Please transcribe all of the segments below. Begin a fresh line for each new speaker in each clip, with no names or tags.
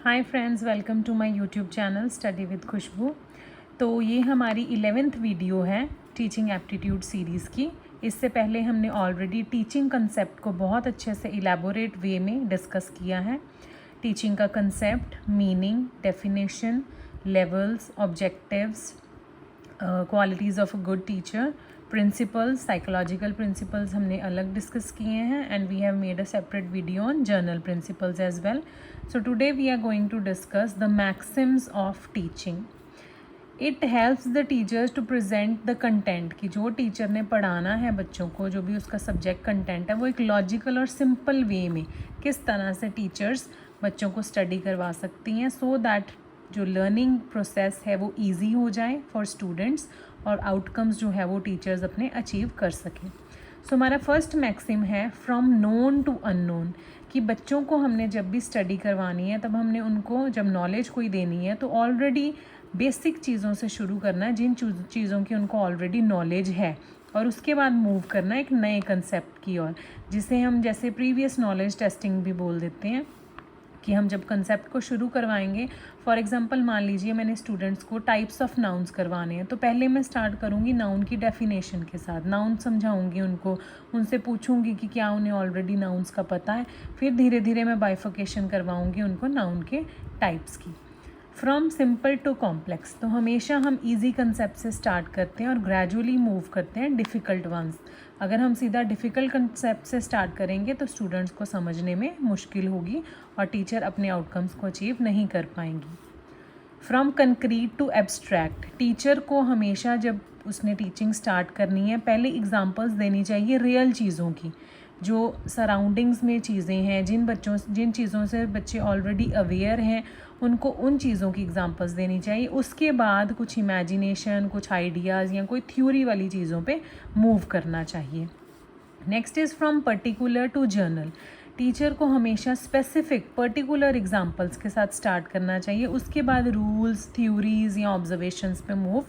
Hi friends, welcome to my YouTube channel study with Khushboo. तो ये हमारी 11th वीडियो है टीचिंग एप्टीट्यूड सीरीज़ की। इससे पहले हमने ऑलरेडी टीचिंग कंसेप्ट को बहुत अच्छे से इलेबोरेट वे में डिस्कस किया है। टीचिंग का concept, meaning, definition, levels, objectives, qualities of a good teacher, principles, psychological principles हमने अलग डिस्कस किए हैं and we have made a separate video on general principles as well. So today we are going to discuss the maxims of teaching. It helps the teachers to present the content कि जो teacher ने पढ़ाना है बच्चों को, जो भी उसका सब्जेक्ट कंटेंट है, वो एक लॉजिकल और सिंपल वे में किस तरह से टीचर्स बच्चों को स्टडी करवा सकती हैं सो दैट जो लर्निंग प्रोसेस है वो ईजी हो जाए फॉर स्टूडेंट्स और आउटकम्स जो है वो टीचर्स अपने अचीव कर सकें. सो हमारा फर्स्ट मैक्सिम है फ्रॉम नोन टू अननोन, कि बच्चों को हमने जब भी स्टडी करवानी है तब हमने उनको जब नॉलेज कोई देनी है तो ऑलरेडी बेसिक चीज़ों से शुरू करना है, जिन चीज़ों की उनको ऑलरेडी नॉलेज है, और उसके बाद मूव करना है एक नए कंसेप्ट की ओर, जिसे हम जैसे प्रीवियस नॉलेज टेस्टिंग भी बोल देते हैं. कि हम जब कंसेप्ट को शुरू करवाएंगे, फॉर एग्जांपल मान लीजिए मैंने स्टूडेंट्स को टाइप्स ऑफ नाउन्स करवाने हैं, तो पहले मैं स्टार्ट करूँगी नाउन की डेफिनेशन के साथ, नाउन समझाऊंगी उनको, उनसे पूछूंगी कि क्या उन्हें ऑलरेडी नाउन्स का पता है. फिर धीरे धीरे मैं बाइफिकेशन करवाऊँगी उनको नाउन के टाइप्स की. फ्रॉम सिंपल टू कॉम्प्लेक्स, तो हमेशा हम इजी कंसेप्ट से स्टार्ट करते हैं और ग्रेजुअली मूव करते हैं डिफ़िकल्ट वंस. अगर हम सीधा डिफ़िकल्ट कंसेप्ट से स्टार्ट करेंगे तो स्टूडेंट्स को समझने में मुश्किल होगी और टीचर अपने आउटकम्स को अचीव नहीं कर पाएंगी. From concrete to abstract, teacher को हमेशा जब उसने टीचिंग स्टार्ट करनी है पहले एग्जांपल्स देनी चाहिए रियल चीज़ों की, जो सराउंडिंग्स में चीज़ें हैं, जिन चीज़ों से बच्चे ऑलरेडी अवेयर हैं उनको उन चीज़ों की एग्जांपल्स देनी चाहिए. उसके बाद कुछ इमेजिनेशन, कुछ आइडियाज़ या कोई थ्योरी वाली चीज़ों पे मूव करना चाहिए. Next is from particular to general, teacher को हमेशा स्पेसिफिक पर्टिकुलर एग्जांपल्स के साथ स्टार्ट करना चाहिए, उसके बाद रूल्स, थ्योरीज या ऑब्जर्वेशंस पे मूव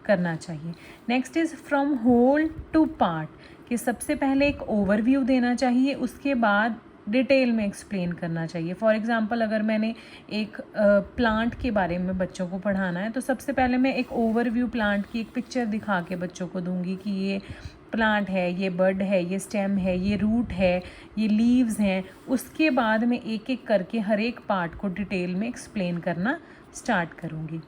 करना चाहिए. Next is from whole to part, कि सबसे पहले एक ओवरव्यू देना चाहिए, उसके बाद डिटेल में एक्सप्लेन करना चाहिए. फॉर एग्जांपल अगर मैंने एक प्लांट के बारे में बच्चों को पढ़ाना है तो सबसे पहले मैं एक ओवरव्यू प्लांट की एक पिक्चर दिखा के बच्चों को दूंगी कि ये प्लांट है, ये बड है, ये स्टेम है, ये रूट है, ये लीव्स हैं. उसके बाद मैं एक एक करके हर एक पार्ट को डिटेल में एक्सप्लेन करना स्टार्ट करूँगी.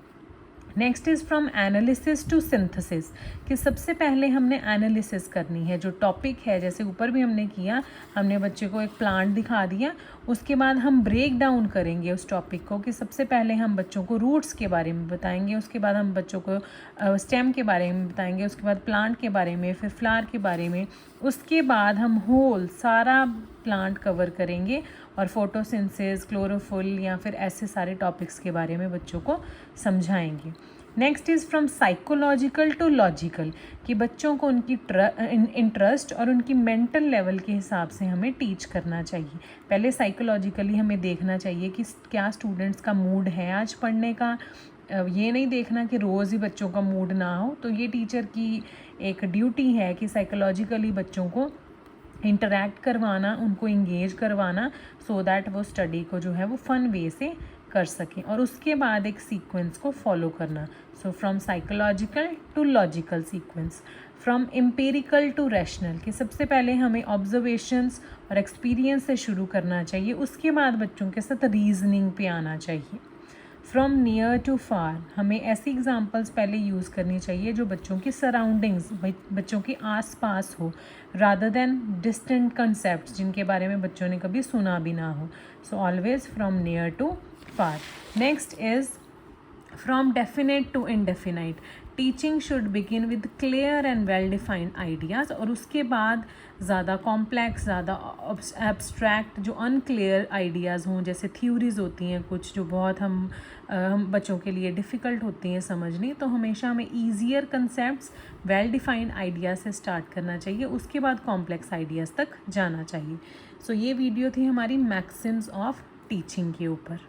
Next is from analysis to synthesis, कि सबसे पहले हमने एनालिसिस करनी है जो टॉपिक है. जैसे ऊपर भी हमने किया, हमने बच्चे को एक प्लांट दिखा दिया, उसके बाद हम ब्रेक डाउन करेंगे उस टॉपिक को, कि सबसे पहले हम बच्चों को रूट्स के बारे में बताएंगे, उसके बाद हम बच्चों को स्टेम के बारे में बताएंगे, उसके बाद प्लांट के बारे में, फिर फ्लावर के बारे में, उसके बाद हम होल सारा प्लांट कवर करेंगे और फोटोसिंथेसिस, क्लोरोफिल या फिर ऐसे सारे टॉपिक्स के बारे में बच्चों को समझाएंगे. Next is from psychological to logical, कि बच्चों को उनकी इंटरेस्ट और उनकी मेंटल लेवल के हिसाब से हमें टीच करना चाहिए. पहले साइकोलॉजिकली हमें देखना चाहिए कि क्या स्टूडेंट्स का मूड है आज पढ़ने का. ये नहीं देखना कि रोज़ ही बच्चों का मूड ना हो. तो ये टीचर की एक ड्यूटी है कि साइकोलॉजिकली बच्चों को इंटरेक्ट करवाना, उनको इंगेज करवाना, सो दैट वो स्टडी को जो है वो फ़न वे से कर सकें, और उसके बाद एक सीक्वेंस को फॉलो करना. So from psychological to logical sequence. From empirical to rational, कि सबसे पहले हमें ऑब्जर्वेशंस और एक्सपीरियंस से शुरू करना चाहिए, उसके बाद बच्चों के साथ रीजनिंग पे आना चाहिए. फ्रॉम नियर टू फार, हमें ऐसी एग्जांपल्स पहले यूज़ करनी चाहिए जो बच्चों की सराउंडिंग्स, बच्चों के आसपास हो, रादर देन डिस्टेंट कंसेप्ट जिनके बारे में बच्चों ने कभी सुना भी ना हो. So always from near to far. Next is from definite to indefinite, teaching should begin with clear and well defined ideas, और उसके बाद ज़्यादा कॉम्प्लेक्स, ज़्यादा एब्स्ट्रैक्ट जो अनक्लियर आइडियाज़ हों, जैसे थ्योरीज होती हैं कुछ जो बहुत हम बच्चों के लिए डिफ़िकल्ट होती हैं समझनी, तो हमेशा हमें easier concepts, well defined ideas से स्टार्ट करना चाहिए, उसके बाद कॉम्प्लेक्स आइडियाज़ तक जाना चाहिए. सो ये वीडियो थी हमारी मैक्सिम्स ऑफ टीचिंग के ऊपर.